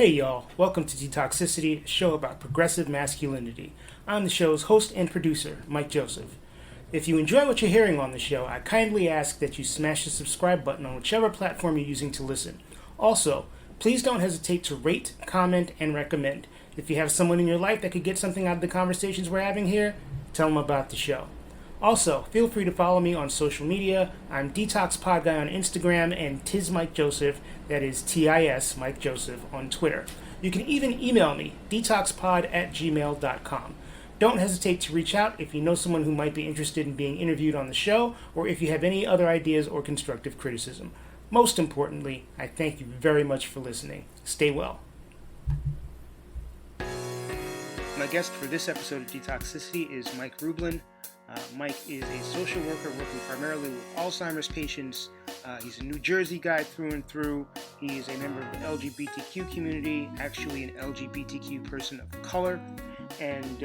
Hey y'all, welcome to Detoxicity, a show about progressive masculinity. I'm the show's host and producer, Mike Joseph. If you enjoy what you're hearing on the show, I kindly ask that you smash the subscribe button on whichever platform you're using to listen. Also, please don't hesitate to rate, comment, and recommend. If you have someone in your life that could get something out of the conversations we're having here, tell them about the show. Also, feel free to follow me on social media. I'm DetoxPod Guy on Instagram and Tis Mike Joseph, that is TIS Mike Joseph, on Twitter. You can even email me, detoxpod@gmail.com. Don't hesitate to reach out if you know someone who might be interested in being interviewed on the show, or if you have any other ideas or constructive criticism. Most importantly, I thank you very much for listening. Stay well. My guest for this episode of Detoxicity is Mike Rublin. Mike is a social worker working primarily with Alzheimer's patients. He's a New Jersey guy through and through. He is a member of the LGBTQ community, actually an LGBTQ person of color. And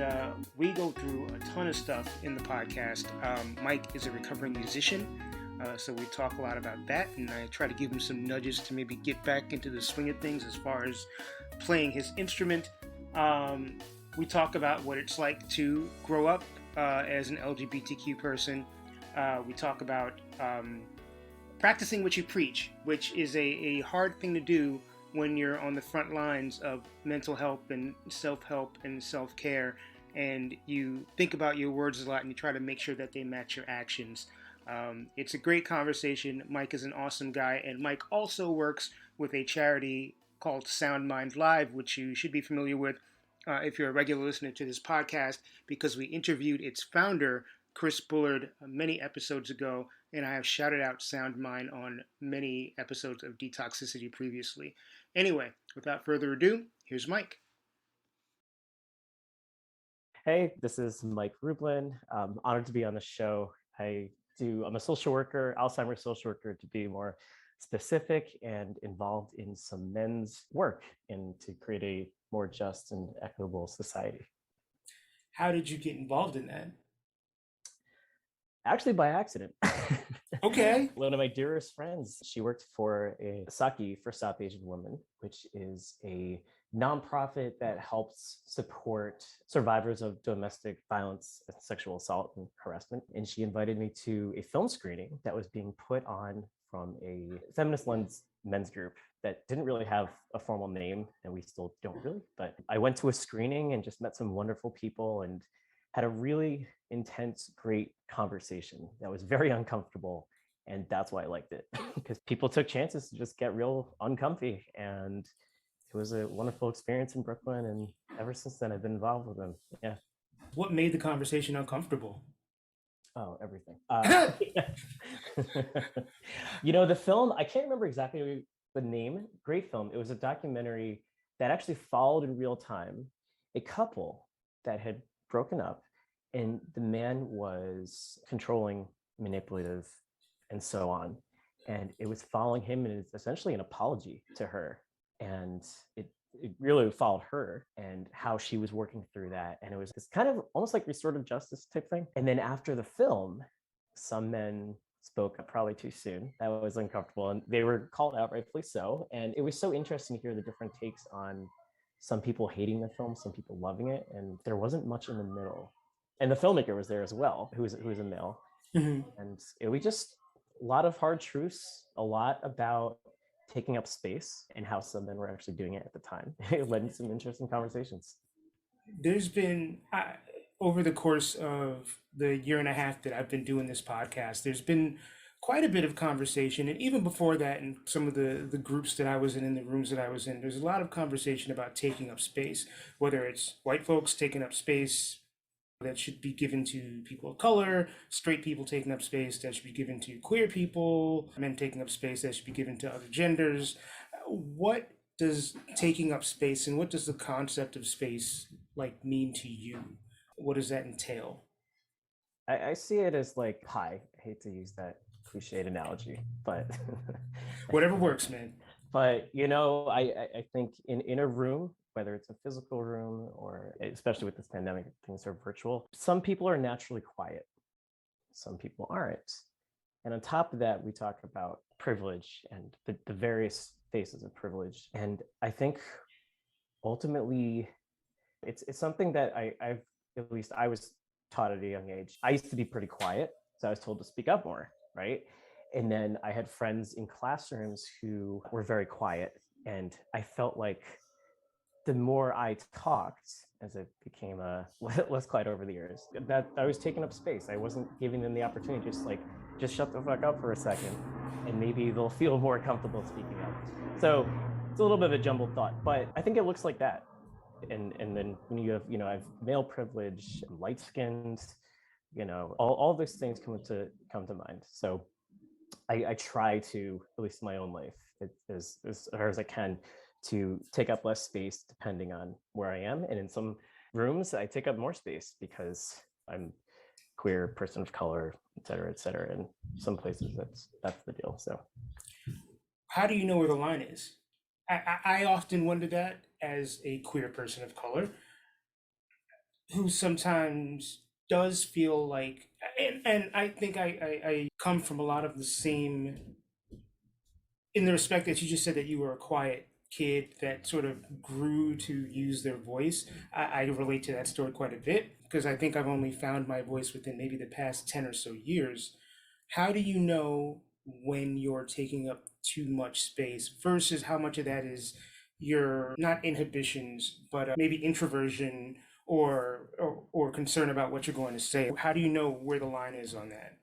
we go through a ton of stuff in the podcast. Mike is a recovering musician, so we talk a lot about that. And I try to give him some nudges to maybe get back into the swing of things as far as playing his instrument. We talk about what it's like to grow up as an LGBTQ person. We talk about practicing what you preach, which is a hard thing to do when you're on the front lines of mental health and self-help and self-care, and you think about your words a lot and you try to make sure that they match your actions. It's a great conversation. Mike is an awesome guy, and Mike also works with a charity called Sound Mind Live, which you should be familiar with if you're a regular listener to this podcast, because we interviewed its founder, Chris Bullard, many episodes ago, and I have shouted out Sound Mind on many episodes of Detoxicity previously. Anyway, without further ado, here's Mike. Hey, this is Mike Rublin. I'm honored to be on the show. I'm a social worker, Alzheimer's social worker to be more specific, and involved in some men's work and to create a more just and equitable society. How did you get involved in that? Actually, by accident. Okay. One of my dearest friends, she worked for a Saki for South Asian Women, which is a nonprofit that helps support survivors of domestic violence, sexual assault, and harassment. And she invited me to a film screening that was being put on from a feminist lens men's group that didn't really have a formal name, and we still don't really. But I went to a screening and just met some wonderful people and had a really intense, great conversation that was very uncomfortable. And that's why I liked it, because people took chances to just get real uncomfy. And it was a wonderful experience in Brooklyn. And ever since then, I've been involved with them. Yeah. What made the conversation uncomfortable? Oh, everything. The film, I can't remember exactly the name. Great film. It was a documentary that actually followed in real time a couple that had broken up, and the man was controlling, manipulative, and so on. And it was following him, and it's essentially an apology to her. And it really followed her and how she was working through that. And it was this kind of almost like restorative justice type thing. And then after the film, some men spoke up probably too soon. That was uncomfortable. And they were called out, rightfully so. And it was so interesting to hear the different takes on some people hating the film, some people loving it. And there wasn't much in the middle. And the filmmaker was there as well, who was a male. Mm-hmm. And it was just a lot of hard truths, a lot about taking up space and how some men were actually doing it at the time. It led to some interesting conversations. There's been, over the course of the year and a half that I've been doing this podcast, there's been quite a bit of conversation. And even before that, in some of the groups that I was in the rooms that I was in, there's a lot of conversation about taking up space, whether it's white folks taking up space that should be given to people of color, straight people taking up space that should be given to queer people, men taking up space that should be given to other genders. What does taking up space and what does the concept of space mean to you? What does that entail? I see it as like pie. I hate to use that cliched analogy, but whatever works, man. But I think in a room, whether it's a physical room or especially with this pandemic, things are virtual. Some people are naturally quiet. Some people aren't. And on top of that, we talk about privilege and the various faces of privilege. And I think ultimately, it's something that I've, at least I was taught at a young age. I used to be pretty quiet, so I was told to speak up more, right? And then I had friends in classrooms who were very quiet, and I felt like the more I talked, as it became less quiet over the years, that I was taking up space. I wasn't giving them the opportunity, just shut the fuck up for a second, and maybe they'll feel more comfortable speaking up. So it's a little bit of a jumbled thought, but I think it looks like that. And then when you have, I have male privilege, light skinned, all those things come to mind. So I try to, at least in my own life, as far as I can, to take up less space depending on where I am. And in some rooms, I take up more space because I'm queer, person of color, et cetera, et cetera. And some places that's the deal. So How do you know where the line is? I often wonder that as a queer person of color who sometimes does feel like, and I think I come from a lot of the same, in the respect that you just said that you were a quiet kid that sort of grew to use their voice. I relate to that story quite a bit because I think I've only found my voice within maybe the past 10 or so years. How do you know when you're taking up too much space versus how much of that is your not inhibitions, but maybe introversion or concern about what you're going to say? How do you know where the line is on that?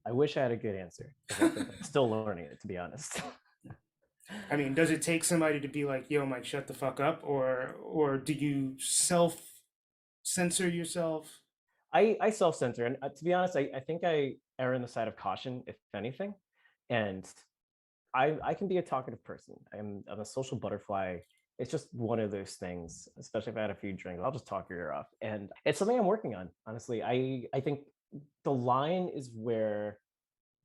I wish I had a good answer. I think I'm still learning it, to be honest. I mean, does it take somebody to be like, "Yo, Mike, shut the fuck up," or do you self censor yourself? I self-censor, and to be honest, I think I err on the side of caution, if anything. And I can be a talkative person. I'm a social butterfly. It's just one of those things, especially if I had a few drinks, I'll just talk your ear off. And it's something I'm working on, honestly. I think the line is where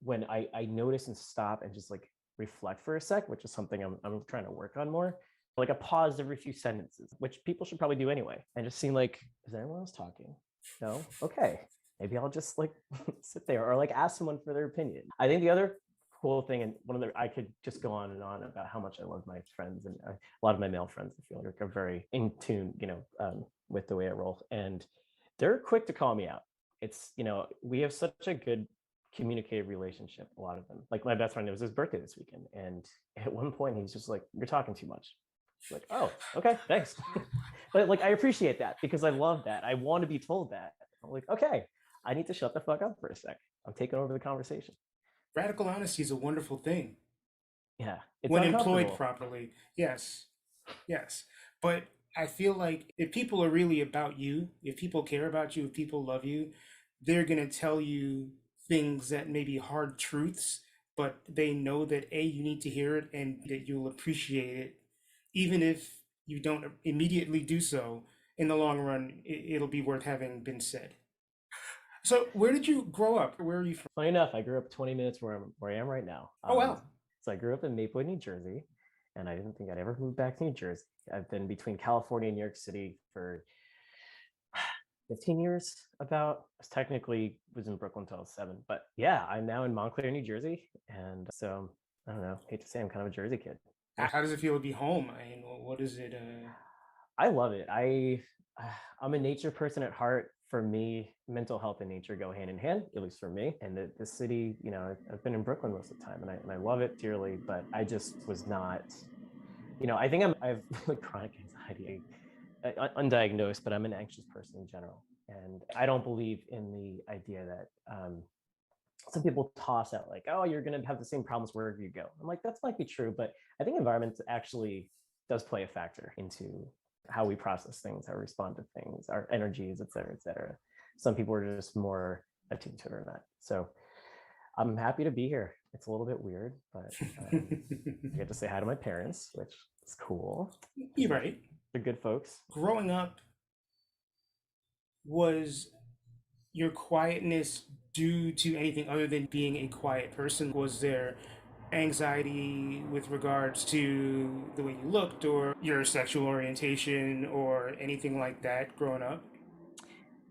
when I notice and stop and just like reflect for a sec, which is something I'm trying to work on more. Like a pause every few sentences, which people should probably do anyway, and just seem like, is anyone else talking? No? Okay. Maybe I'll just like sit there or like ask someone for their opinion. I think the other cool thing, and one of the, I could just go on and on about how much I love my friends, and a lot of my male friends, I feel like are very in tune, with the way I roll. And they're quick to call me out. It's, we have such a good communicative relationship, a lot of them. Like my best friend, it was his birthday this weekend. And at one point he's just like, "You're talking too much." Like, oh, okay, thanks. But like, I appreciate that because I love that. I want to be told that. I'm like, okay, I need to shut the fuck up for a sec. I'm taking over the conversation. Radical honesty is a wonderful thing Yeah, it's when employed uncomfortable. properly. Yes, yes. But I feel like if people are really about you, if people care about you, if people love you, they're going to tell you things that may be hard truths, but they know that A, you need to hear it and that you'll appreciate it, even if you don't immediately do so. In the long run, it'll be worth having been said. So, where did you grow up? Where are you from? Funny enough, I grew up 20 minutes where I am right now. Oh, wow. So I grew up in Maplewood, New Jersey, and I didn't think I'd ever move back to New Jersey. I've been between California and New York City for 15 years about. I technically was in Brooklyn until I was 7, but yeah, I'm now in Montclair, New Jersey. And so I don't know, hate to say I'm kind of a Jersey kid. How does it feel to be home? I mean, what is it? I love it. I'm a nature person at heart. For me, mental health and nature go hand in hand, at least for me. And the city, I've been in Brooklyn most of the time, and I love it dearly. But I just was not, I think I have like chronic anxiety, undiagnosed, but I'm an anxious person in general, and I don't believe in the idea that some people toss out like, oh, you're going to have the same problems wherever you go. I'm like, that might be true, but I think environment actually does play a factor into how we process things, how we respond to things, our energies, et cetera, et cetera. Some people are just more attuned to it or not. So I'm happy to be here. It's a little bit weird, but I get to say hi to my parents, which is cool. You're right. They're good folks. Growing up, was your quietness due to anything other than being a quiet person? Was there anxiety with regards to the way you looked or your sexual orientation or anything like that growing up?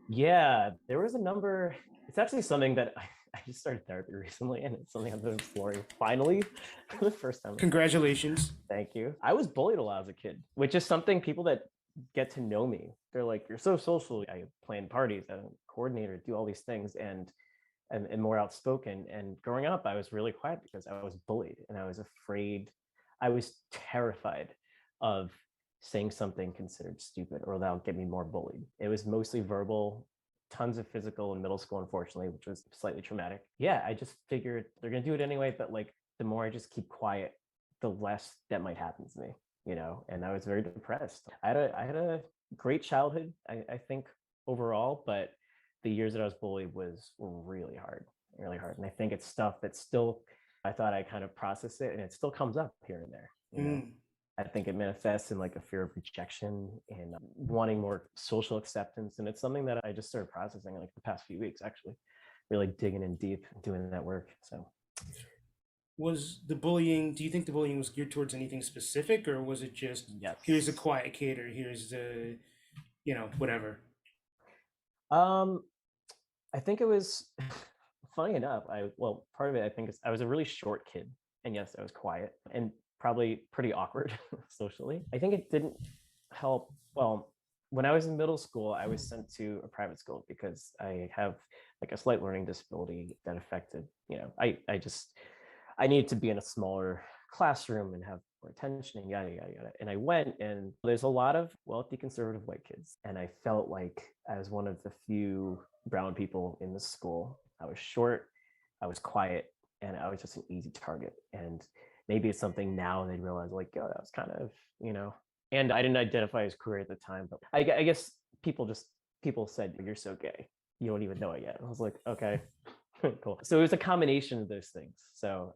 Yeah, there was a number. It's actually something that I just started therapy recently, and it's something I've been exploring finally for the first time. Congratulations. Thank you. I was bullied a lot as a kid, which is something people that get to know me, they're like, you're so social. I plan parties, I'm a coordinator, do all these things, and more outspoken. And growing up, I was really quiet because I was bullied and I was afraid. I was terrified of saying something considered stupid or that'll get me more bullied. It was mostly verbal, tons of physical in middle school, unfortunately, which was slightly traumatic. Yeah, I just figured they're gonna do it anyway, but like the more I just keep quiet, the less that might happen to me, you know. And I was very depressed. I had a great childhood, I think overall, but the years that I was bullied were really hard, really hard. And I think it's stuff that still, I thought I kind of processed it, and it still comes up here and there, you know. I think it manifests in like a fear of rejection and wanting more social acceptance. And it's something that I just started processing in like the past few weeks, actually, really digging in deep and doing that work. So was the bullying, do you think the bullying was geared towards anything specific, or was it just, yes, here's a quiet kid, or here's the, whatever? I think it was funny enough. Part of it, I think, is I was a really short kid, and yes, I was quiet and probably pretty awkward socially. I think it didn't help. Well, when I was in middle school, I was sent to a private school because I have like a slight learning disability that affected, I needed to be in a smaller classroom and have more attention and yada, yada, yada. And I went, and there's a lot of wealthy conservative white kids. And I felt like I was one of the few brown people in the school. I was short, I was quiet, and I was just an easy target. And maybe it's something now they'd realize like, oh, that was kind of, and I didn't identify as queer at the time, but I guess people said, you're so gay. You don't even know it yet. I was like, okay, cool. So it was a combination of those things. So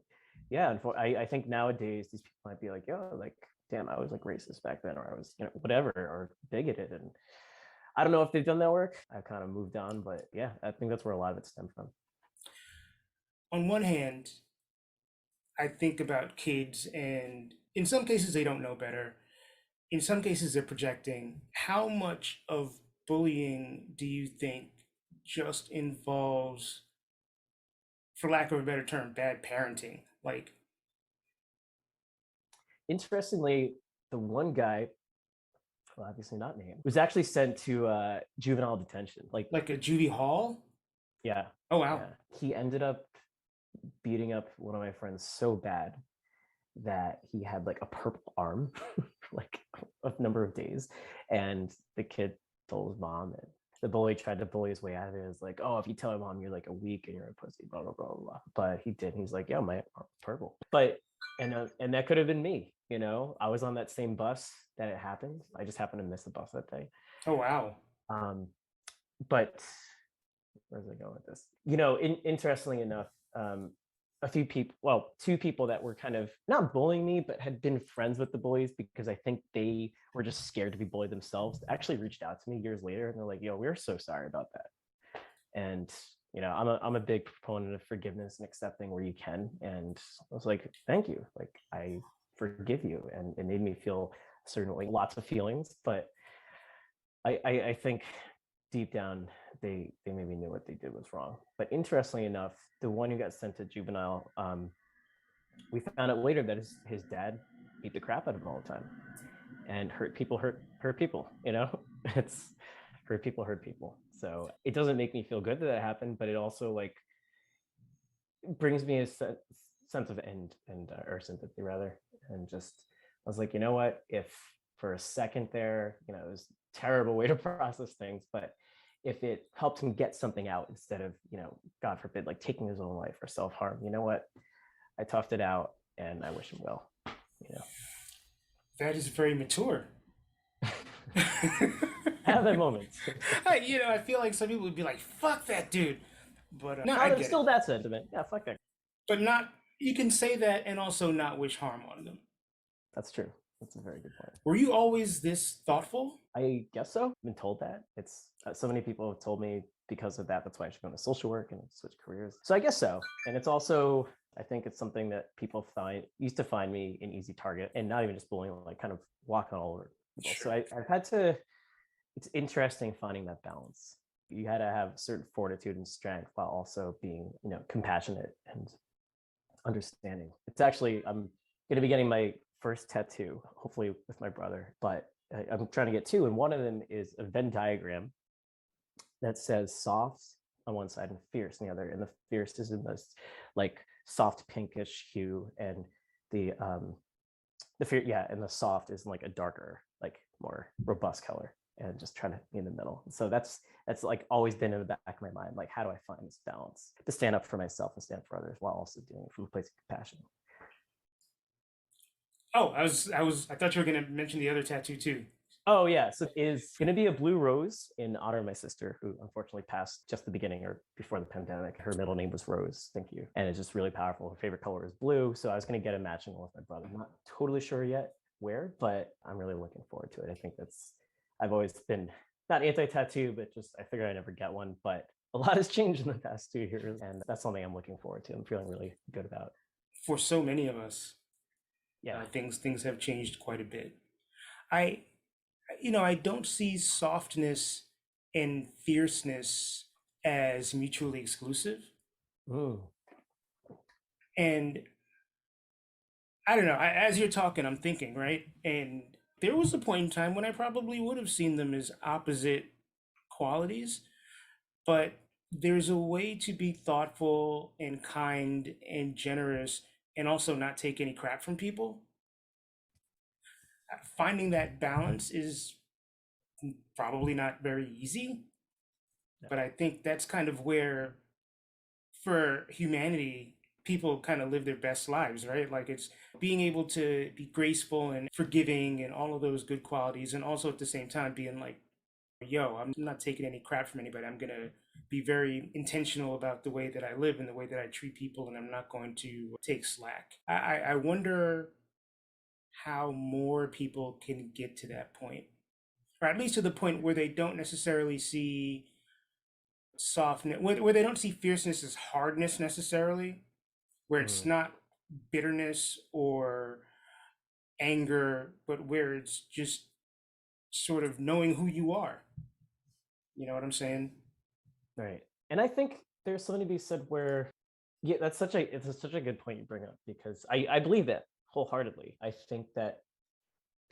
yeah, I think nowadays these people might be like, yo, like, damn, I was like racist back then, or I was, whatever, or bigoted. And I don't know if they've done that work. I've kind of moved on, but yeah, I think that's where a lot of it stemmed from. On one hand, I think about kids, and in some cases they don't know better. In some cases they're projecting. How much of bullying do you think just involves, for lack of a better term, bad parenting? Like, interestingly, the one guy, well, obviously not named, was actually sent to juvenile detention. Like a juvie hall? Yeah. Oh, wow. Yeah. He ended up beating up one of my friends so bad that he had like a purple arm for like a number of days. And the kid told his mom, and the bully tried to bully his way out of it. It was like, oh, if you tell your mom you're like a weak and you're a pussy, blah, blah, blah, blah. But he did. He's like, yeah, my arm's purple. But, and that could have been me, I was on that same bus that it happened. I just happened to miss the bus that day. Oh, wow. But where's I going with this? Interestingly enough, two people that were kind of not bullying me, but had been friends with the bullies because I think they were just scared to be bullied themselves, actually reached out to me years later, and they're like, yo, we're so sorry about that. And I'm a big proponent of forgiveness and accepting where you can. And I was like, thank you. Like, I forgive you. And it made me feel a certain way, lots of feelings, but I think deep down, they maybe knew what they did was wrong. But interestingly enough, the one who got sent to juvenile, we found out later that his dad beat the crap out of him all the time. And hurt people. It's hurt people. So it doesn't make me feel good that happened, but it also like brings me a sense of or sympathy rather. And just, I was like, you know what, if for a second there, it was a terrible way to process things, but if it helped him get something out instead of, God forbid, like taking his own life or self-harm, you know what, I toughed it out and I wish him well, That is very mature. Have that moment. I feel like some people would be like, fuck that dude. But no, I get still it. That sentiment. Yeah, fuck that. But not, you can say that and also not wish harm on them. That's true. That's a very good point. Were you always this thoughtful? I guess so. I've been told that. It's so many people have told me because of that. That's why I should go into social work and switch careers. So I guess so. And it's also, I think it's something that people used to find me an easy target, and not even just bullying, like kind of walking all over people. Sure. So I've had to, it's interesting finding that balance. You had to have certain fortitude and strength while also being, compassionate and understanding. It's actually, I'm going to be getting my first tattoo, hopefully with my brother, but I'm trying to get two. And one of them is a Venn diagram that says soft on one side and fierce on the other. And the fierce is in this like soft pinkish hue, and the and the soft is in like a darker, like more robust color, and just trying to be in the middle. So that's like always been in the back of my mind. Like, how do I find this balance to stand up for myself and stand up for others while also doing it from a place of compassion? Oh, I thought you were gonna mention the other tattoo too. Oh yeah, so it is going to be a blue rose in honor of my sister, who unfortunately passed just the beginning or before the pandemic. Her middle name was Rose. Thank you. And it's just really powerful. Her favorite color is blue, so I was going to get a matching one with my brother. I'm not totally sure yet where, but I'm really looking forward to it. I think I've always been not anti-tattoo, but just I figured I'd never get one. But a lot has changed in the past 2 years, and that's something I'm looking forward to. I'm feeling really good about. For so many of us, yeah, things have changed quite a bit. I don't see softness and fierceness as mutually exclusive. Ooh. And I don't know, as you're talking, I'm thinking, right? And there was a point in time when I probably would have seen them as opposite qualities, but there's a way to be thoughtful and kind and generous and also not take any crap from people. Finding that balance is probably not very easy, but I think that's kind of where, for humanity, people kind of live their best lives, right? Like, it's being able to be graceful and forgiving and all of those good qualities, and also at the same time being like, yo, I'm not taking any crap from anybody. I'm going to be very intentional about the way that I live and the way that I treat people, and I'm not going to take slack. I wonder how more people can get to that point, or at least to the point where they don't necessarily see softness, where they don't see fierceness as hardness necessarily, where it's not bitterness or anger, but where it's just sort of knowing who you are. You know what I'm saying? Right. And I think there's something to be said where, yeah, it's such a good point you bring up, because I believe that wholeheartedly. I think that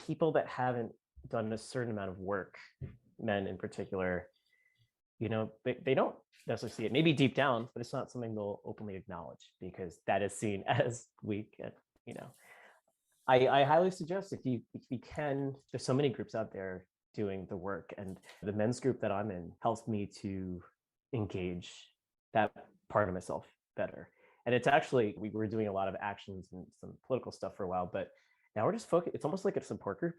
people that haven't done a certain amount of work, men in particular, they don't necessarily see it. Maybe deep down, but it's not something they'll openly acknowledge, because that is seen as weak. And I highly suggest, if you can, there's so many groups out there doing the work, and the men's group that I'm in helps me to engage that part of myself better. And it's actually, we were doing a lot of actions and some political stuff for a while, but now we're just focused. It's almost like a support group.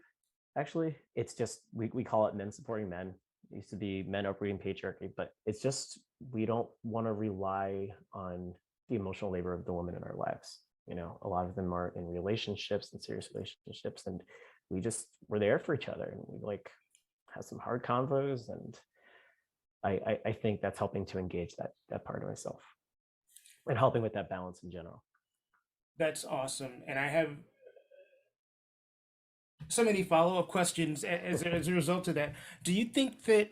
Actually, it's just, we call it men supporting men. It used to be men uprooting patriarchy, but it's just, we don't want to rely on the emotional labor of the women in our lives. A lot of them are in relationships and serious relationships, and we're there for each other, and we like have some hard convos. And I think that's helping to engage that part of myself and helping with that balance in general. That's awesome. And I have so many follow-up questions as a result of that. Do you think that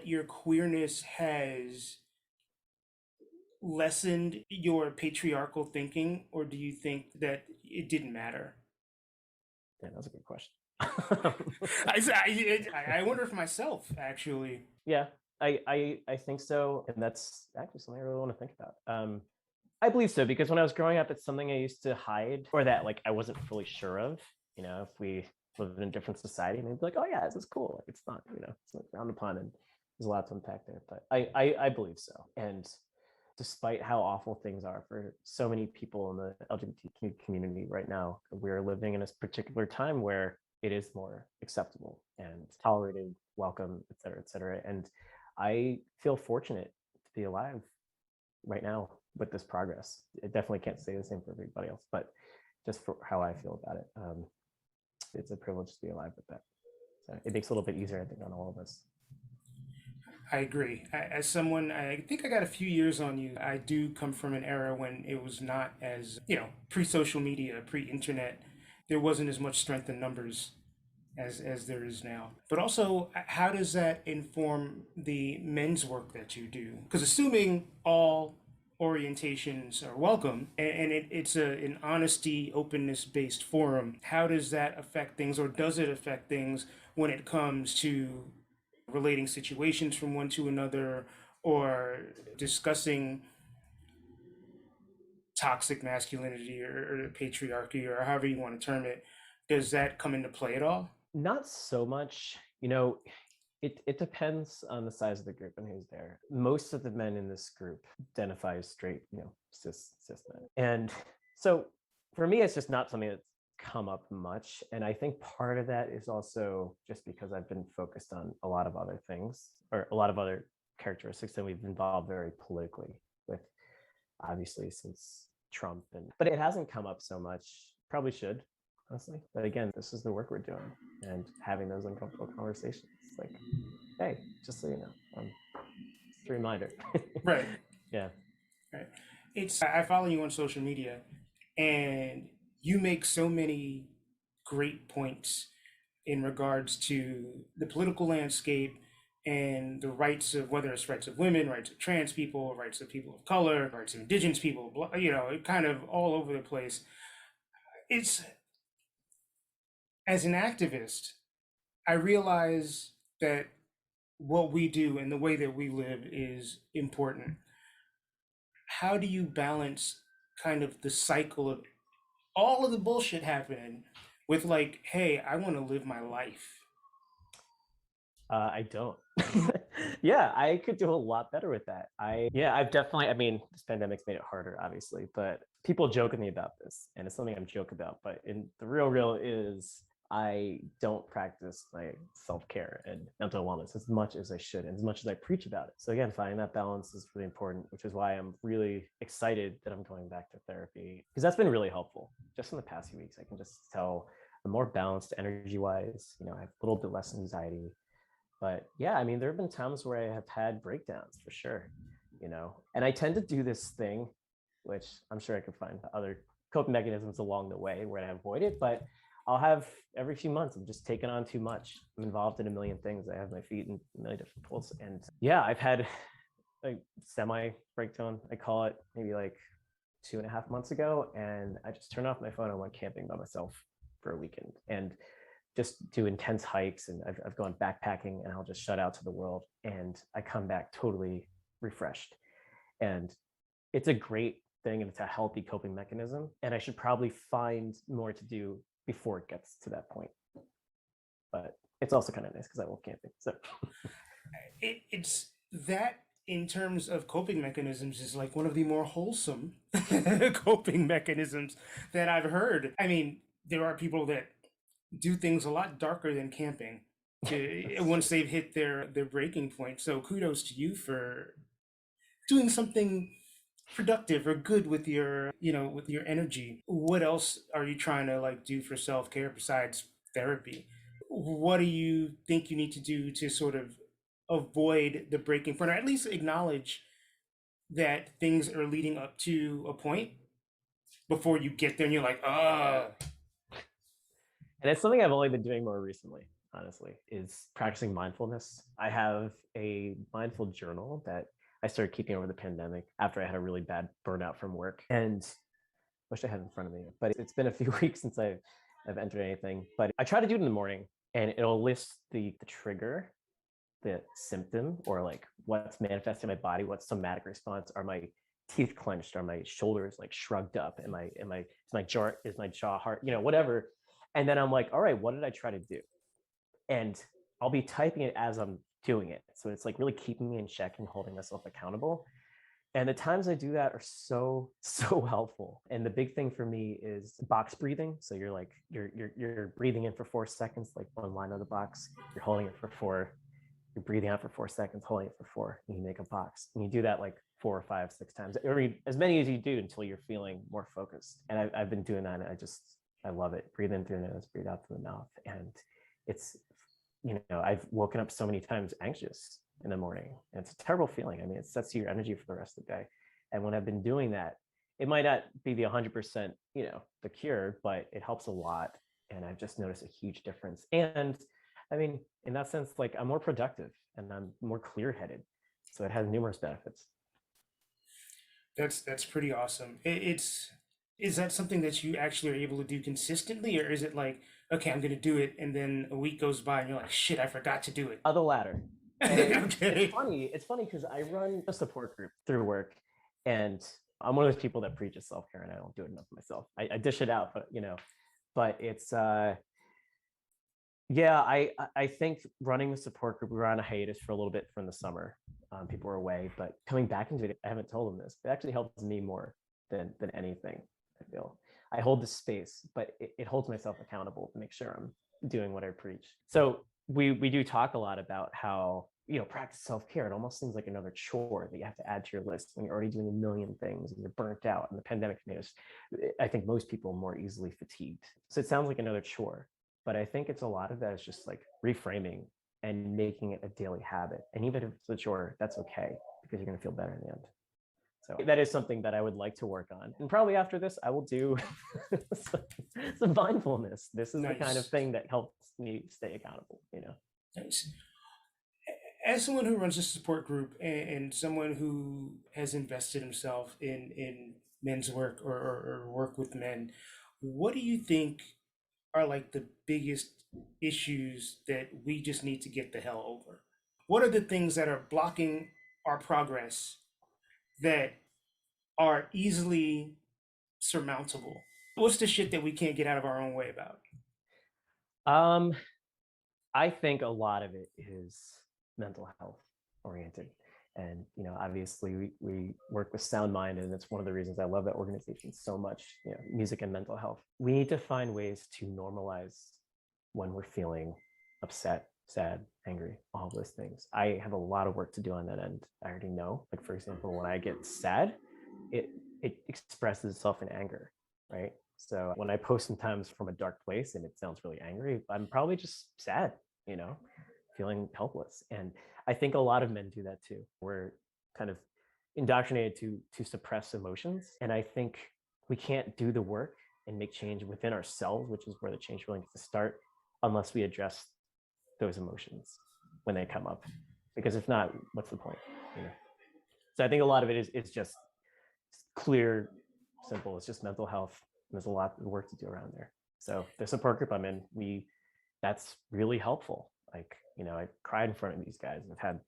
your queerness has lessened your patriarchal thinking, or do you think that it didn't matter? Yeah, that's a good question. I wonder for myself, actually. Yeah, I think so, and that's actually something I really want to think about. I believe so, because when I was growing up, it's something I used to hide, or that like I wasn't fully sure of. If we live in a different society, maybe like, oh yeah, this is cool. Like, it's not, it's not frowned upon, and there's a lot to unpack there. But I believe so. And despite how awful things are for so many people in the LGBTQ community right now, we're living in a particular time where it is more acceptable and tolerated, welcome, et cetera, et cetera. And I feel fortunate to be alive right now with this progress. I definitely can't say the same for everybody else, but just for how I feel about it, it's a privilege to be alive with that. So it makes it a little bit easier, I think, on all of us. I agree. As someone, I think I got a few years on you. I do come from an era when it was not as, pre-social media, pre-internet. There wasn't as much strength in numbers. as there is now. But also, how does that inform the men's work that you do? Because assuming all orientations are welcome and it's an honesty, openness based forum, how does that affect things, or does it affect things when it comes to relating situations from one to another, or discussing toxic masculinity or patriarchy, or however you want to term it? Does that come into play at all? Not so much. It depends on the size of the group and who's there. Most of the men in this group identify as straight, cis men. And so for me, it's just not something that's come up much. And I think part of that is also just because I've been focused on a lot of other things, or a lot of other characteristics, and we've been involved very politically with, obviously, since Trump. But it hasn't come up so much. Probably should, honestly. But again, this is the work we're doing, and having those uncomfortable conversations. It's like, hey, just so you know, just a reminder. Right. Yeah. Right. I follow you on social media, and you make so many great points in regards to the political landscape and the rights of, whether it's rights of women, rights of trans people, rights of people of color, rights of indigenous people, kind of all over the place. It's, as an activist, I realize that what we do and the way that we live is important. How do you balance kind of the cycle of all of the bullshit happening with, like, hey, I want to live my life? I don't. Yeah, I could do a lot better with that. I've definitely, this pandemic's made it harder, obviously, but people joke with me about this, and it's something I'm joke about. But in the real is, I don't practice my self-care and mental wellness as much as I should, and as much as I preach about it. So again, finding that balance is really important, which is why I'm really excited that I'm going back to therapy, because that's been really helpful. Just in the past few weeks, I can just tell I'm more balanced energy-wise. I have a little bit less anxiety. But yeah, there have been times where I have had breakdowns for sure, and I tend to do this thing, which I'm sure I could find other coping mechanisms along the way where I avoid it, but I'll have every few months, I'm just taking on too much. I'm involved in a million things. I have my feet in a million different pools. And yeah, I've had a semi breakdown, I call it, maybe like 2.5 months ago. And I just turned off my phone and went camping by myself for a weekend. And just do intense hikes, and I've gone backpacking, and I'll just shut out to the world, and I come back totally refreshed. And it's a great thing, and it's a healthy coping mechanism, and I should probably find more to do before it gets to that point. But it's also kind of nice because I love camping. So It's that, in terms of coping mechanisms, is like one of the more wholesome coping mechanisms that I've heard. There are people that do things a lot darker than camping once they've hit their breaking point. So kudos to you for doing something productive or good with your energy. What else are you trying to like do for self-care besides therapy? What do you think you need to do to sort of avoid the breaking point, or at least acknowledge that things are leading up to a point before you get there and you're like, And it's something I've only been doing more recently, honestly, is practicing mindfulness. I have a mindful journal that I started keeping over the pandemic after I had a really bad burnout from work. And I wish I had it in front of me, but it's been a few weeks since I've entered anything. But I try to do it in the morning, and it'll list the trigger, the symptom, or like what's manifesting in my body, what somatic response. Are my teeth clenched? Are my shoulders like shrugged up? Is my jaw hard? Whatever. And then I'm like, all right, what did I try to do? And I'll be typing it as I'm doing it. So it's like really keeping me in check and holding myself accountable. And the times I do that are so, so helpful. And the big thing for me is box breathing. So you're like, you're breathing in for 4 seconds, like one line of the box. You're holding it for 4. You're breathing out for 4 seconds, holding it for 4, and you make a box. And you do that like 4 or 5, 6 times, or as many as you do until you're feeling more focused. And I've been doing that, and I love it. Breathe in through the nose, breathe out through the mouth. And it's, I've woken up so many times anxious in the morning, and it's a terrible feeling. It sets your energy for the rest of the day. And when I've been doing that, it might not be the 100%, the cure, but it helps a lot. And I've just noticed a huge difference. And I mean, in that sense, like I'm more productive and I'm more clear-headed. So it has numerous benefits. That's pretty awesome. Is that something that you actually are able to do consistently, or is it like, okay, I'm gonna do it, and then a week goes by and you're like, shit, I forgot to do it. The latter. Okay. It's funny because I run a support group through work, and I'm one of those people that preaches self-care, and I don't do it enough myself. I dish it out, but but it's yeah, I think running the support group, we were on a hiatus for a little bit from the summer. People were away, but coming back into it, I haven't told them this. It actually helps me more than anything. I feel I hold the space, but it holds myself accountable to make sure I'm doing what I preach. So we do talk a lot about how practice self-care. It almost seems like another chore that you have to add to your list when you're already doing a million things and you're burnt out. And the pandemic made us, I think, most people more easily fatigued. So it sounds like another chore. But I think it's a lot of that is just like reframing and making it a daily habit. And even if it's a chore, that's okay because you're going to feel better in the end. So that is something that I would like to work on. And probably after this, I will do some mindfulness. This is the kind of thing that helps me stay accountable, Nice. As someone who runs a support group and someone who has invested himself in men's work or work with men, what do you think are like the biggest issues that we just need to get the hell over? What are the things that are blocking our progress that are easily surmountable? What's the shit that we can't get out of our own way about? I think a lot of it is mental health oriented. And obviously we work with Sound Mind, and it's one of the reasons I love that organization so much. Music and mental health. We need to find ways to normalize when we're feeling upset, sad, angry, all those things. I have a lot of work to do on that end. I already know. Like, for example, when I get sad, it expresses itself in anger, right? So when I post sometimes from a dark place and it sounds really angry, I'm probably just sad, feeling helpless. And I think a lot of men do that too. We're kind of indoctrinated to suppress emotions. And I think we can't do the work and make change within ourselves, which is where the change really needs to start, unless we address those emotions when they come up. Because if not, what's the point? So I think a lot of it is just clear, simple. It's just mental health. There's a lot of work to do around there. So the support group I'm in, that's really helpful. Like, I cried in front of these guys and I've had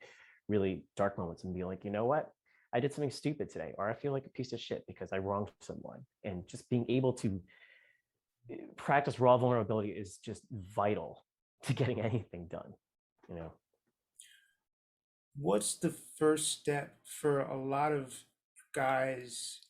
really dark moments and be like, you know what? I did something stupid today, or I feel like a piece of shit because I wronged someone. And just being able to practice raw vulnerability is just vital to getting anything done, What's the first step for a lot of guys,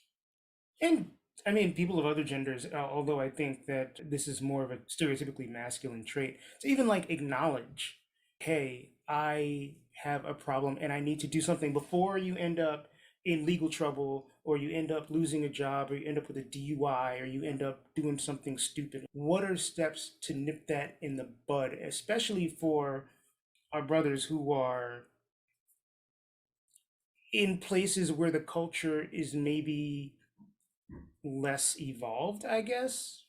and I mean people of other genders, although I think that this is more of a stereotypically masculine trait, to even like acknowledge, hey, I have a problem and I need to do something before you end up in legal trouble, or you end up losing a job, or you end up with a DUI, or you end up doing something stupid? What are steps to nip that in the bud, especially for our brothers who are in places where the culture is maybe less evolved, I guess?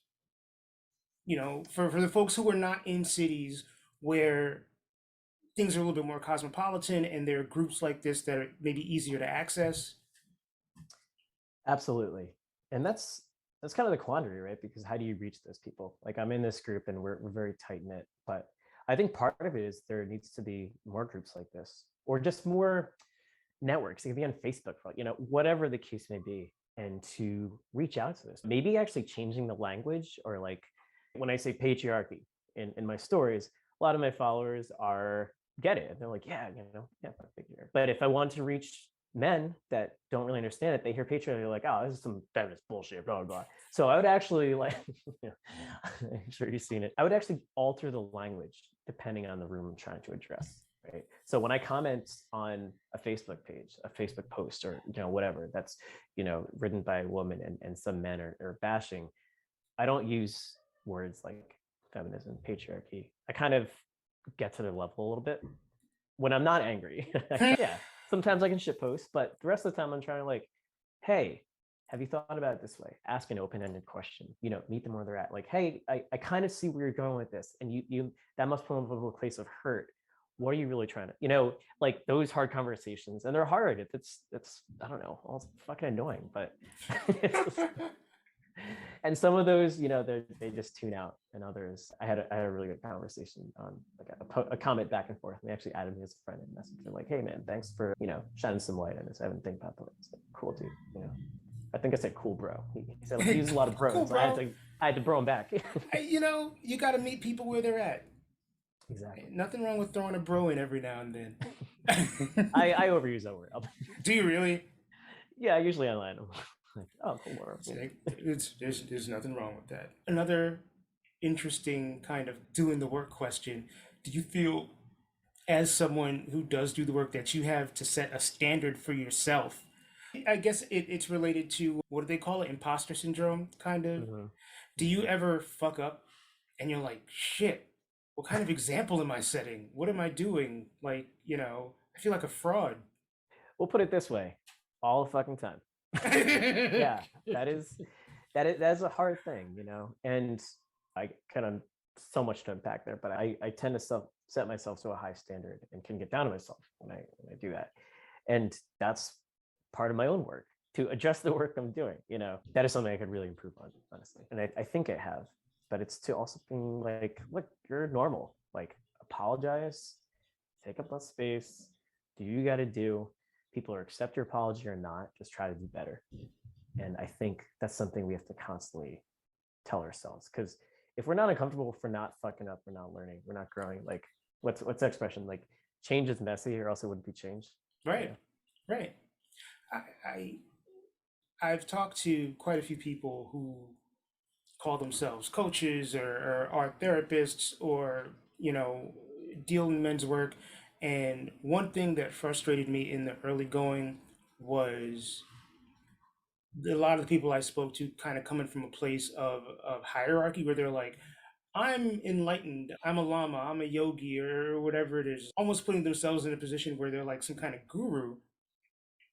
For the folks who are not in cities where things are a little bit more cosmopolitan and there are groups like this that are maybe easier to access. Absolutely. And that's kind of the quandary, right? Because how do you reach those people? Like, I'm in this group and we're very tight knit, but I think part of it is there needs to be more groups like this, or just more networks. It can be on Facebook, whatever the case may be, and to reach out to this. Maybe actually changing the language, or like when I say patriarchy in my stories, a lot of my followers get it. They're like, yeah, figure. But if I want to reach men that don't really understand it, they hear patriarchy, they're like, oh, this is some feminist bullshit, blah, blah, blah. So I would actually I'm sure you've seen it. I would actually alter the language depending on the room I'm trying to address. Right. So when I comment on a Facebook page, a Facebook post, or whatever that's written by a woman and some men are bashing, I don't use words like feminism, patriarchy. I kind of get to their level a little bit when I'm not angry. Yeah, sometimes I can shit post, but the rest of the time I'm trying to like, hey, have you thought about it this way? Ask an open-ended question, meet them where they're at. Like, hey, I kind of see where you're going with this. And you that must put them in a place of hurt. What are you really trying to, like those hard conversations, and they're hard. It's I don't know, all fucking annoying, but and some of those, they just tune out, and others, I had a really good conversation on like a comment back and forth. And they actually added me as a friend and messaged me like, hey man, thanks for, shining some light on this. I haven't think about that. It's like, cool dude, I think I said cool bro. He said like, he uses a lot of bros. Cool, bro. I had to bro him back. You got to meet people where they're at. Exactly. Nothing wrong with throwing a bro in every now and then. I overuse that word. Do you really? Yeah, usually I line them. Like, oh, cool, bro. There's nothing wrong with that. Another interesting kind of doing the work question. Do you feel, as someone who does do the work, that you have to set a standard for yourself? I guess it's related to, what do they call it? Imposter syndrome, kind of. Mm-hmm. Do you ever fuck up and you're like, shit, what kind of example am I setting? What am I doing? Like, I feel like a fraud. We'll put it this way, all the fucking time. Yeah, that is a hard thing, and I kind of so much to unpack there, but I tend to set myself to a high standard and can get down to myself when I do that. And that's part of my own work, to adjust the work I'm doing. That is something I could really improve on, honestly. And I think I have, but it's to also be like, look, you're normal. Like, apologize, take up less space, do you got to do. People are accept your apology or not, just try to do better. And I think that's something we have to constantly tell ourselves, because if we're not uncomfortable, if we're not fucking up, we're not learning, we're not growing. Like, what's the expression? Like, change is messy, or else it wouldn't be change. Right. Right. I've talked to quite a few people who call themselves coaches or are therapists or, deal in men's work. And one thing that frustrated me in the early going was a lot of the people I spoke to kind of coming from a place of hierarchy, where they're like, I'm enlightened, I'm a lama, I'm a yogi, or whatever it is, almost putting themselves in a position where they're like some kind of guru.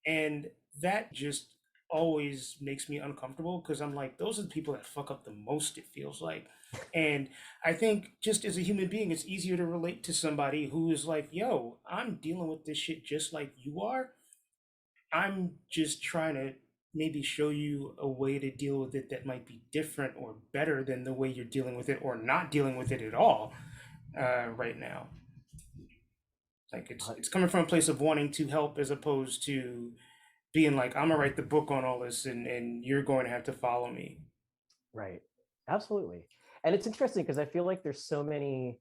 And that just always makes me uncomfortable, because I'm like, those are the people that fuck up the most, it feels like. And I think just as a human being, it's easier to relate to somebody who is like, yo, I'm dealing with this shit just like you are. I'm just trying to maybe show you a way to deal with it that might be different or better than the way you're dealing with it, or not dealing with it at all right now. Like, it's coming from a place of wanting to help, as opposed to being like, I'm gonna write the book on all this and you're going to have to follow me. Right. Absolutely. And it's interesting because I feel like there's so many,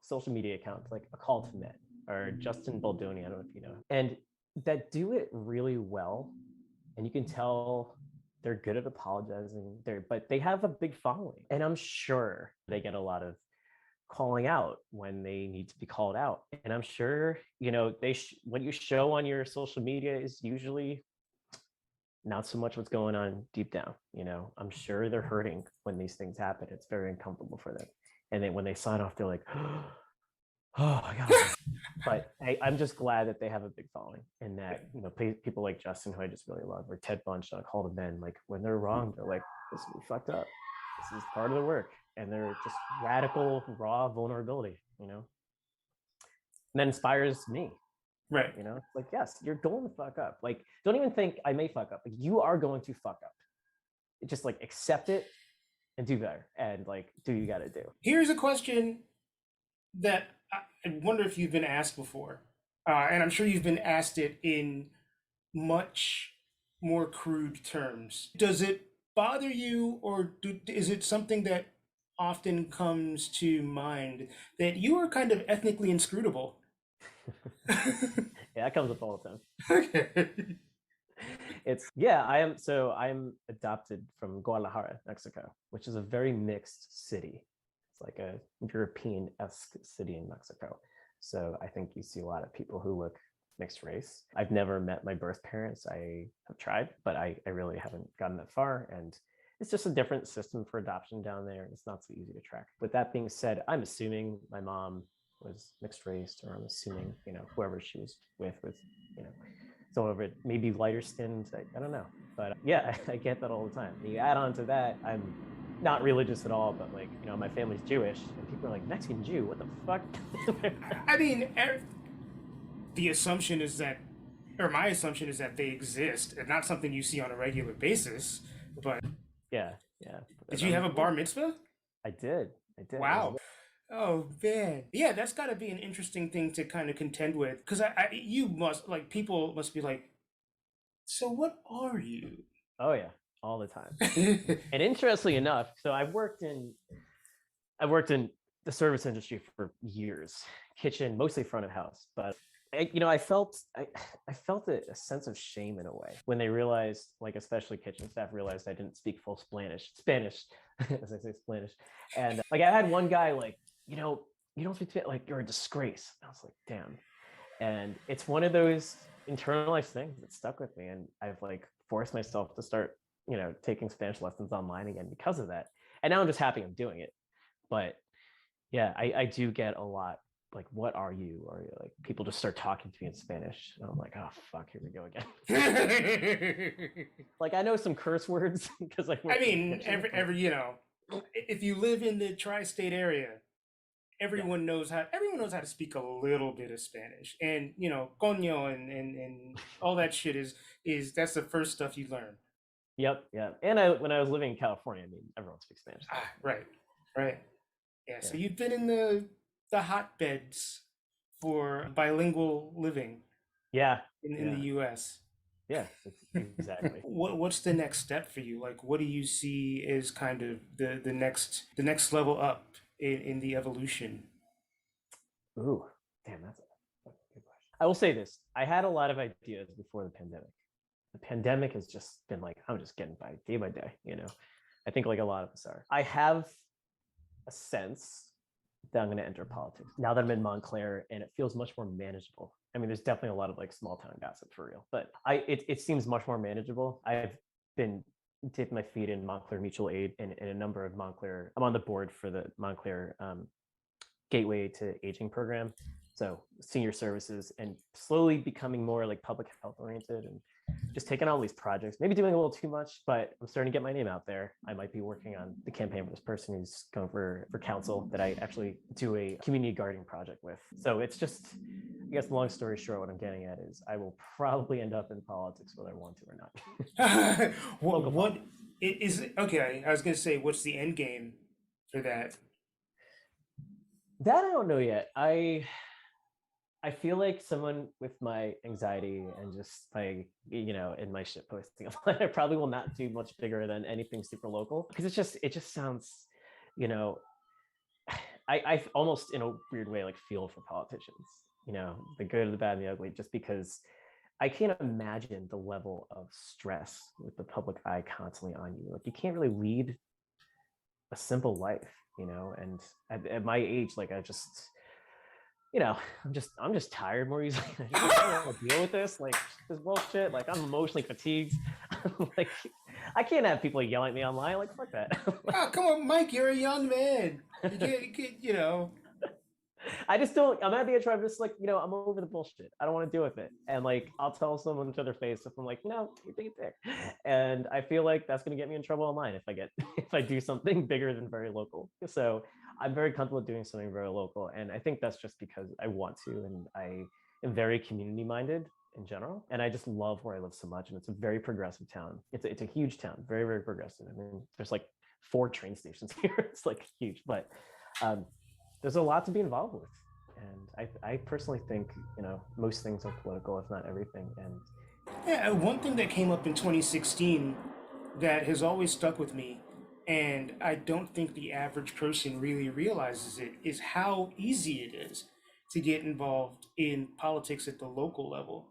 social media accounts like A Call to Men or Justin Baldoni, I don't know if you know, and that do it really well. And you can tell they're good at apologizing there, but they have a big following. And I'm sure they get a lot of calling out when they need to be called out. And I'm sure, what you show on your social media is usually not so much what's going on deep down. I'm sure they're hurting when these things happen. It's very uncomfortable for them. And then when they sign off, they're like, oh my God. But I'm just glad that they have a big following, and that, people like Justin, who I just really love, or Ted Bunch on Call to Men, like, when they're wrong, they're like, this is fucked up. This is part of the work. And they're just radical, raw vulnerability, And that inspires me. Right. Like, yes, you're going to fuck up. Like, don't even think I may fuck up. Like, you are going to fuck up. Just like accept it and do better, and like do what you got to do. Here's a question that I wonder if you've been asked before, and I'm sure you've been asked it in much more crude terms. Does it bother you, or is it something that often comes to mind, that you are kind of ethnically inscrutable? Yeah, that comes up all the time. Okay. I'm adopted from Guadalajara, Mexico, which is a very mixed city. It's like a European-esque city in Mexico. So I think you see a lot of people who look mixed race. I've never met my birth parents. I have tried, but I really haven't gotten that far. And it's just a different system for adoption down there. It's not so easy to track. With that being said, I'm assuming my mom was mixed race, or I'm assuming, whoever she was with, some of it maybe lighter skinned. I don't know, but yeah, I get that all the time. You add on to that, I'm not religious at all, but like, you know, my family's Jewish, and people are like, Mexican Jew, what the fuck? I mean, the assumption is that, or my assumption is that they exist and not something you see on a regular basis. But Yeah. did you have a bar mitzvah? I did. Wow. Oh man, yeah, that's got to be an interesting thing to kind of contend with, because you must like people must be like, so what are you? Oh yeah, all the time. And interestingly enough, so I've worked in the service industry for years, kitchen, mostly front of house, but I felt a sense of shame in a way when they realized, like especially kitchen staff realized I didn't speak full Spanish, as I say Spanish, and like I had one guy like, you don't speak Spanish, like you're a disgrace. I was like, damn, and it's one of those internalized things that stuck with me, and I've like forced myself to start, taking Spanish lessons online again because of that, and now I'm just happy I'm doing it, but yeah, I do get a lot like, what are you? Or like people just start talking to me in Spanish. And I'm like, oh fuck, here we go again. Like I know some curse words because I mean, every if you live in the tri-state area, everyone knows how to speak a little bit of Spanish. And coño and all that shit is that's the first stuff you learn. Yep. And when I was living in California, I mean, everyone speaks Spanish. Right. Yeah, so you've been in the hotbeds for bilingual living. Yeah. In the US. Yeah, exactly. What's the next step for you? Like, what do you see as kind of the next level up in the evolution? Ooh, damn, that's a good question. I will say this: I had a lot of ideas before the pandemic. The pandemic has just been like, I'm just getting by day. I think like a lot of us are. I have a sense that I'm going to enter politics now that I'm in Montclair, and it feels much more manageable. I mean, there's definitely a lot of like small town gossip for real, but it seems much more manageable. I've been dipping my feet in Montclair Mutual Aid and a number of Montclair. I'm on the board for the Montclair Gateway to Aging program, so senior services, and slowly becoming more like public health oriented and just taking on all these projects, maybe doing a little too much, but I'm starting to get my name out there. I might be working on the campaign for this person who's going for council that I actually do a community gardening project with. So it's just, I guess, long story short, what I'm getting at is I will probably end up in politics whether I want to or not. What is okay? I was going to say, what's the end game for that? That I don't know yet. I feel like someone with my anxiety and just like, in my shit posting, I probably will not do much bigger than anything super local, because it just sounds, I almost in a weird way like feel for politicians, the good, the bad, and the ugly, just because I can't imagine the level of stress with the public eye constantly on you. Like you can't really lead a simple life, and at my age, like I just, I'm just tired more easily. I don't want to deal with this bullshit. Like I'm emotionally fatigued. Like I can't have people yell at me online. Like fuck that. Oh, come on, Mike, you're a young man. I just don't. I'm at the age where I'm just like, I'm over the bullshit. I don't want to deal with it. And like, I'll tell someone to their face if I'm like, no, you think it's there. And I feel like that's going to get me in trouble online if I do something bigger than very local. So I'm very comfortable doing something very local. And I think that's just because I want to, and I am very community minded in general. And I just love where I live so much. And it's a very progressive town. It's a huge town, very, very progressive. I mean, there's like 4 train stations here. It's like huge, but there's a lot to be involved with. And I personally think, most things are political, if not everything. And yeah, one thing that came up in 2016 that has always stuck with me, and I don't think the average person really realizes it, is how easy it is to get involved in politics at the local level.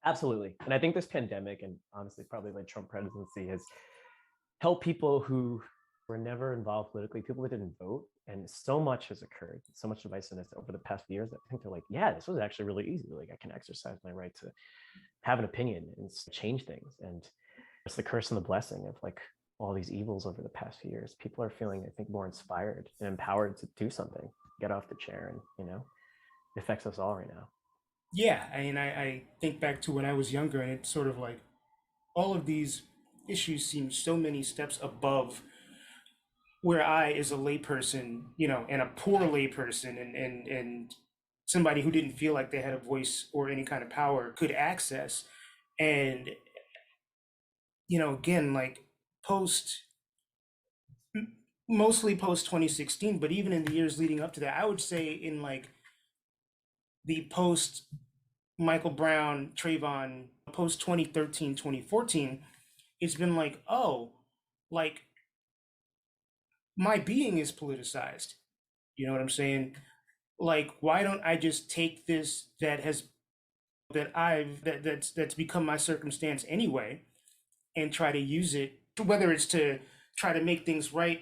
Absolutely. And I think this pandemic, and honestly, probably the Trump presidency, has helped people who were never involved politically, people that didn't vote. And so much has occurred, so much divisiveness over the past few years that I think they're like, yeah, this was actually really easy. Like I can exercise my right to have an opinion and change things. And it's the curse and the blessing of like all these evils over the past few years. People are feeling, I think, more inspired and empowered to do something, get off the chair. And, it affects us all right now. Yeah, I mean, I think back to when I was younger, and it's sort of like all of these issues seem so many steps above where I, as a layperson, and a poor layperson, and somebody who didn't feel like they had a voice or any kind of power could access. And, again, like post, mostly post 2016, but even in the years leading up to that, I would say in like the post Michael Brown, Trayvon, post 2013, 2014, it's been like, oh, like my being is politicized. You know what I'm saying? Like, why don't I just take this that's become my circumstance anyway and try to use it, whether it's to try to make things right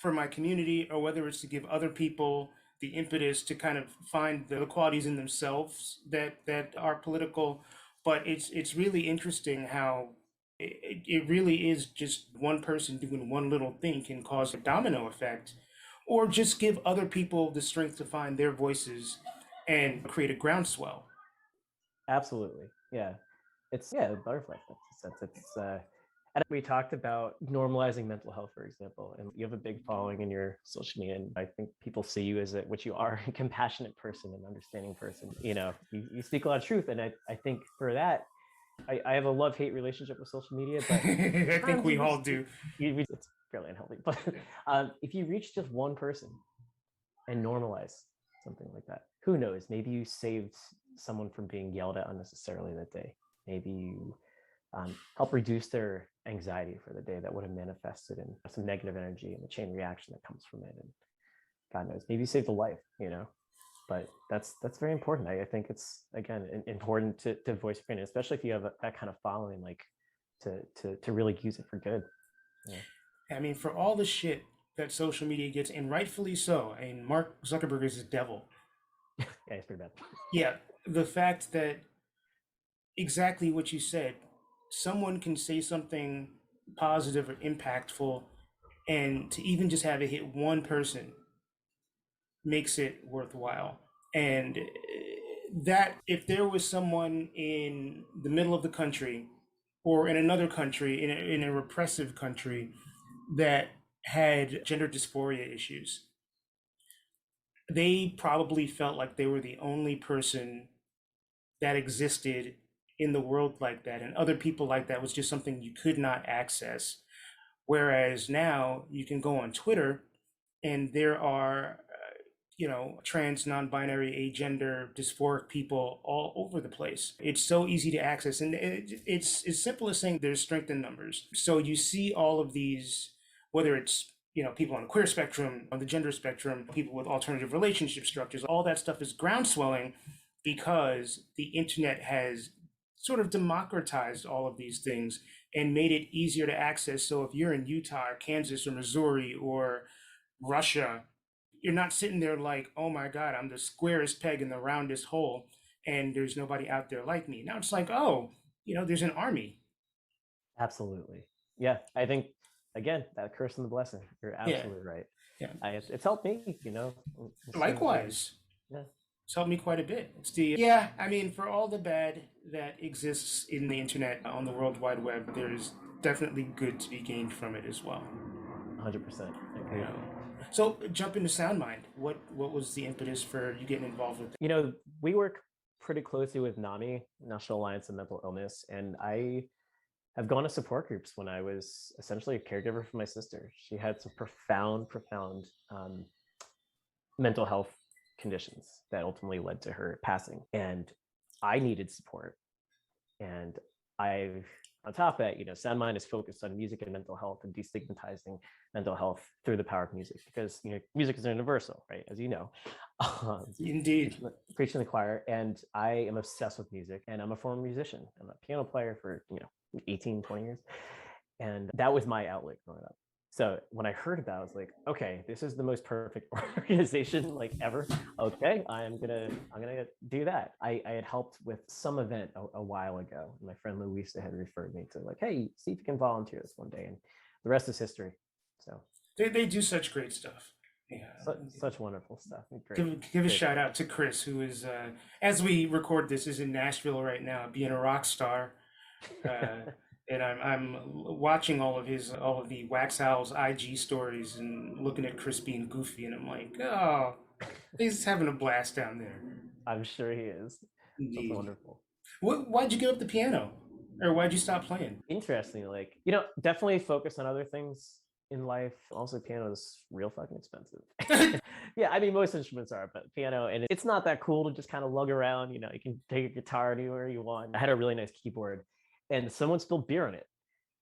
for my community, or whether it's to give other people the impetus to kind of find the qualities in themselves that are political. But it's really interesting how it really is just one person doing one little thing can cause a domino effect, or just give other people the strength to find their voices and create a groundswell. Absolutely. Yeah. It's yeah, butterfly effect. It's and we talked about normalizing mental health, for example, and you have a big following in your social media, and I think people see you as what you are, a compassionate person, an understanding person. You speak a lot of truth, and I think for that, I have a love-hate relationship with social media, but I think sometimes we all do. it's fairly unhealthy. But if you reach just one person and normalize something like that, who knows? Maybe you saved someone from being yelled at unnecessarily that day. Maybe you help reduce their anxiety for the day that would have manifested in some negative energy and the chain reaction that comes from it. And God knows, maybe you saved a life. But that's very important. I think it's again important to voice your opinion, especially if you have that kind of following, like to really use it for good. Yeah. I mean, for all the shit that social media gets, and rightfully so. I mean, Mark Zuckerberg is the devil. Yeah, it's pretty bad. Yeah, the fact that exactly what you said, someone can say something positive or impactful, and to even just have it hit one person makes it worthwhile. And that if there was someone in the middle of the country or in another country, in a repressive country, that had gender dysphoria issues, they probably felt like they were the only person that existed in the world like that, and other people like that was just something you could not access. Whereas now you can go on Twitter and there are trans, non-binary, agender, dysphoric people all over the place. It's so easy to access, and it's as simple as saying there's strength in numbers. So you see all of these, whether it's people on the queer spectrum, on the gender spectrum, people with alternative relationship structures, all that stuff is groundswelling because the internet has sort of democratized all of these things and made it easier to access. So if you're in Utah or Kansas or Missouri or Russia, you're not sitting there like, oh my God, I'm the squarest peg in the roundest hole and there's nobody out there like me. Now it's like, oh, there's an army. Absolutely. Yeah, I think again that curse and the blessing. You're Yeah. absolutely right. Yeah. It's helped me. Likewise. Yeah. It's helped me quite a bit. Yeah, I mean, for all the bad that exists in the internet, on the World Wide Web, there's definitely good to be gained from it as well. 100%. Agreed. Yeah. So jump into SoundMind. What was the impetus for you getting involved with it? We work pretty closely with NAMI, National Alliance of Mental Illness, and I have gone to support groups when I was essentially a caregiver for my sister. She had some profound mental health conditions that ultimately led to her passing, and I needed support. And I've on top of that, SoundMind is focused on music and mental health and destigmatizing mental health through the power of music, because music is universal, right? As you know, Indeed. preaching the choir. And I am obsessed with music, and I'm a former musician. I'm a piano player for 18, 20 years, and that was my outlet growing up. So when I heard about it, I was like, okay, this is the most perfect organization like ever. Okay, I'm gonna do that. I had helped with some event a while ago. My friend Louisa had referred me to like, hey, see if you can volunteer this one day, and the rest is history. So They do such great stuff. Yeah. Such wonderful stuff. Great. Give a Great. shout out to Chris, who is, as we record this, is in Nashville right now, being a rock star. And I'm watching all of the Wax Owl's IG stories and looking at Chris being goofy, and I'm like, oh, he's having a blast down there. I'm sure he is. That's Indeed. wonderful. Why'd you give up the piano, or why'd you stop playing? Interesting. Like, definitely focus on other things in life. Also, piano is real fucking expensive. Yeah, I mean, most instruments are, but piano, and it's not that cool to just kind of lug around. You can take a guitar anywhere you want. I had a really nice keyboard, and someone spilled beer on it,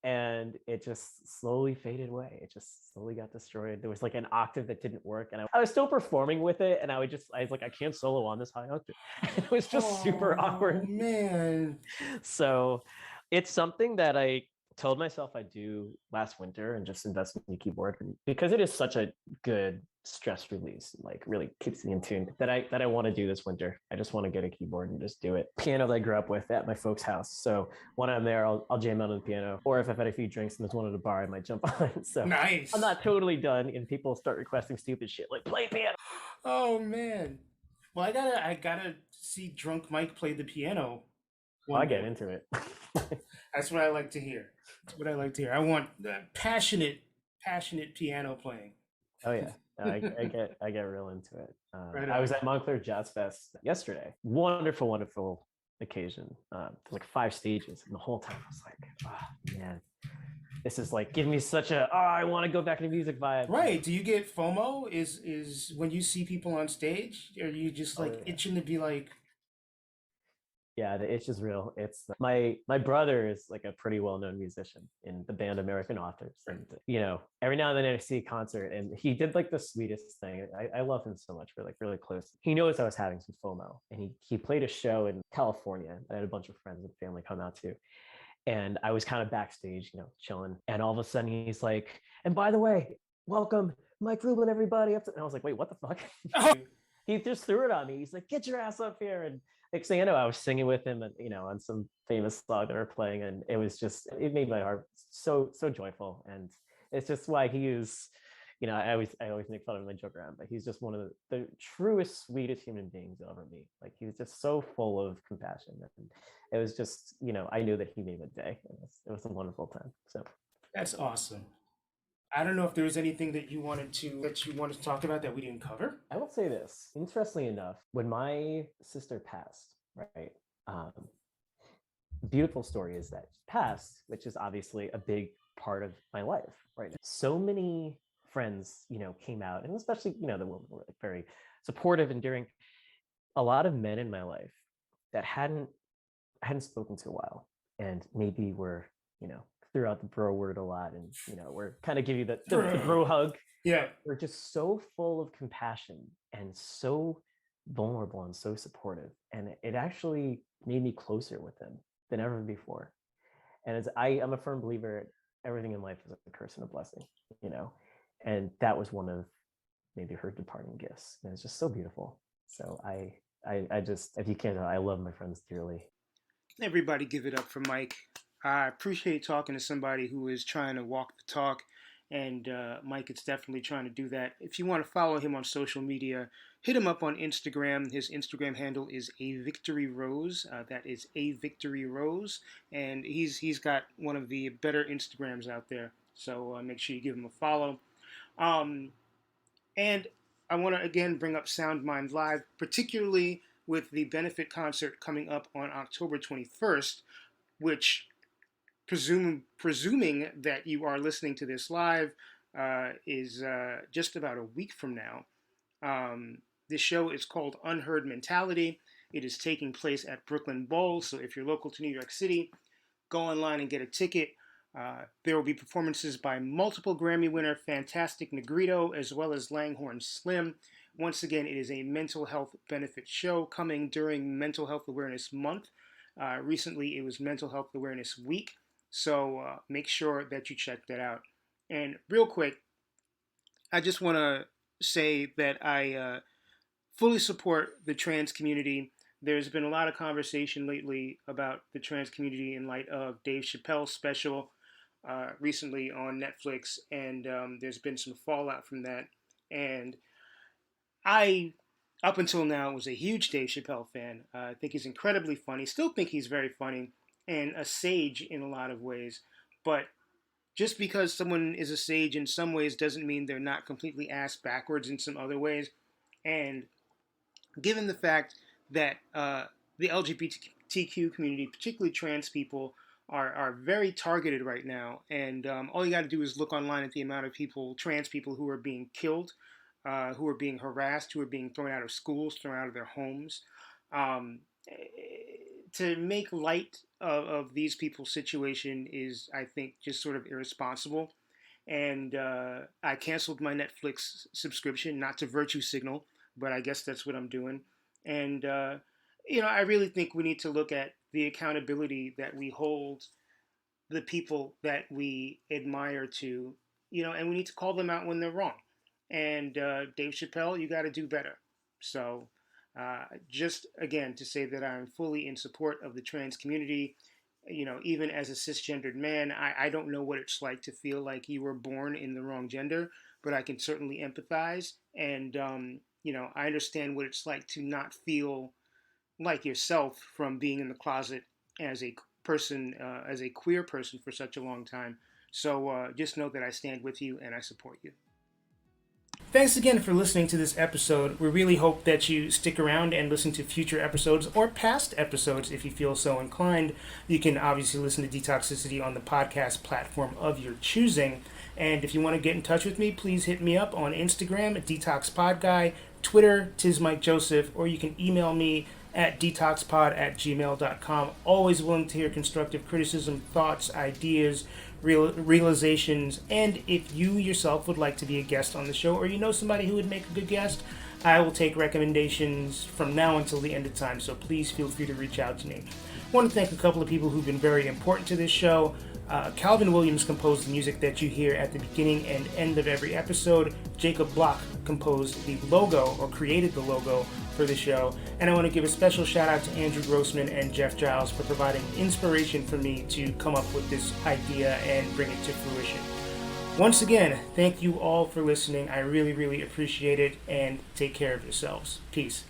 and it just slowly faded away. It just slowly got destroyed. There was like an octave that didn't work, and I was still performing with it, and I was like, I can't solo on this high octave. It was just super awkward. Man. So it's something that I told myself I'd do last winter and just invest in the keyboard, because it is such a good stress release, like really keeps me in tune, that I want to do this winter. I just want to get a keyboard and just do it. Piano that I grew up with at my folks' house. So when I'm there, I'll jam out on the piano, or if I've had a few drinks and there's one at a bar, I might jump on. So Nice. I'm not totally done, and people start requesting stupid shit like play piano. Oh man. Well, I gotta see drunk Mike play the piano. I'll get into it. That's what I like to hear. I want passionate piano playing. Oh yeah. I get real into it. Right I was at Montclair Jazz Fest yesterday. Wonderful occasion. Like 5 stages, and the whole time I was like, oh man, this is like giving me such a I want to go back to music vibe. Right. Do you get FOMO? Is when you see people on stage, are you just like itching to be like? Yeah, the itch is real. It's my brother is like a pretty well-known musician in the band American Authors, and every now and then I see a concert, and he did like the sweetest thing. I love him so much. We're like really close. He knows I was having some FOMO, and he played a show in California. I had a bunch of friends and family come out too, and I was kind of backstage, chilling, and all of a sudden he's like, and by the way, welcome Mike Rublin, everybody. And I was like, wait, what the fuck? He just threw it on me. He's like, get your ass up here. And next thing I know, I was singing with him, and on some famous song that we're playing, and it made my heart so joyful. And it's just why he is, I always make fun of him and joke around, but he's just one of the truest, sweetest human beings you'll ever meet. Like, he was just so full of compassion, and it was just, I knew that he made my day. It was a wonderful time. So that's awesome. I don't know if there was anything that you wanted to talk about that we didn't cover. I will say this. Interestingly enough, when my sister passed, right, beautiful story is that she passed, which is obviously a big part of my life right now. So many friends, came out, and especially, the women were very supportive and endearing. A lot of men in my life that hadn't spoken to a while, and maybe were, threw out the bro word a lot, and we're kind of give you the bro hug. Yeah, we're just so full of compassion and so vulnerable and so supportive, and it actually made me closer with them than ever before. And I'm a firm believer, everything in life is a curse and a blessing, and that was one of maybe her departing gifts, and it's just so beautiful. So I just, if you can't tell, I love my friends dearly. Everybody give it up for Mike. I appreciate talking to somebody who is trying to walk the talk, and Mike is definitely trying to do that. If you want to follow him on social media, hit him up on Instagram. His Instagram handle is avictoryrose. That is avictoryrose, and he's got one of the better Instagrams out there. So make sure you give him a follow. And I want to again bring up Sound Mind Live, particularly with the benefit concert coming up on October 21st, which presuming that you are listening to this live, is just about a week from now. This show is called Unheard Mentality. It is taking place at Brooklyn Bowl, so if you're local to New York City, go online and get a ticket. There will be performances by multiple Grammy winner Fantastic Negrito, as well as Langhorne Slim. Once again, it is a mental health benefit show coming during Mental Health Awareness Month. Recently, it was Mental Health Awareness Week. So make sure that you check that out. And real quick, I just want to say that I fully support the trans community. There's been a lot of conversation lately about the trans community in light of Dave Chappelle's special recently on Netflix, and there's been some fallout from that. And I, up until now, was a huge Dave Chappelle fan. I think he's incredibly funny. Still think he's very funny and a sage in a lot of ways. But just because someone is a sage in some ways doesn't mean they're not completely ass backwards in some other ways. And given the fact that the LGBTQ community, particularly trans people, are very targeted right now, and all you got to do is look online at the amount of people, trans people, who are being killed, who are being harassed, who are being thrown out of schools, thrown out of their homes. Um, to make light of these people's situation is, I think, just sort of irresponsible. And I canceled my Netflix subscription, not to virtue signal, but I guess that's what I'm doing. And I really think we need to look at the accountability that we hold the people that we admire to, and we need to call them out when they're wrong. And Dave Chappelle, you got to do better. So, just again to say that I'm fully in support of the trans community. Even as a cisgendered man, I don't know what it's like to feel like you were born in the wrong gender, but I can certainly empathize. And, I understand what it's like to not feel like yourself from being in the closet as a person, as a queer person for such a long time. So just know that I stand with you and I support you. Thanks again for listening to this episode. We really hope that you stick around and listen to future episodes or past episodes if you feel so inclined. You can obviously listen to Detoxicity on the podcast platform of your choosing. And if you want to get in touch with me, please hit me up on Instagram at DetoxPodGuy, Twitter, TizMikeJoseph, or you can email me at detoxpod@gmail.com. Always willing to hear constructive criticism, thoughts, ideas, realizations, and if you yourself would like to be a guest on the show, or you know somebody who would make a good guest, I will take recommendations from now until the end of time, so please feel free to reach out to me. I want to thank a couple of people who've been very important to this show. Calvin Williams composed the music that you hear at the beginning and end of every episode. Jacob Block composed the logo, or created the logo, for the show. And I want to give a special shout out to Andrew Grossman and Jeff Giles for providing inspiration for me to come up with this idea and bring it to fruition. Once again, thank you all for listening. I really, really appreciate it, and take care of yourselves. Peace.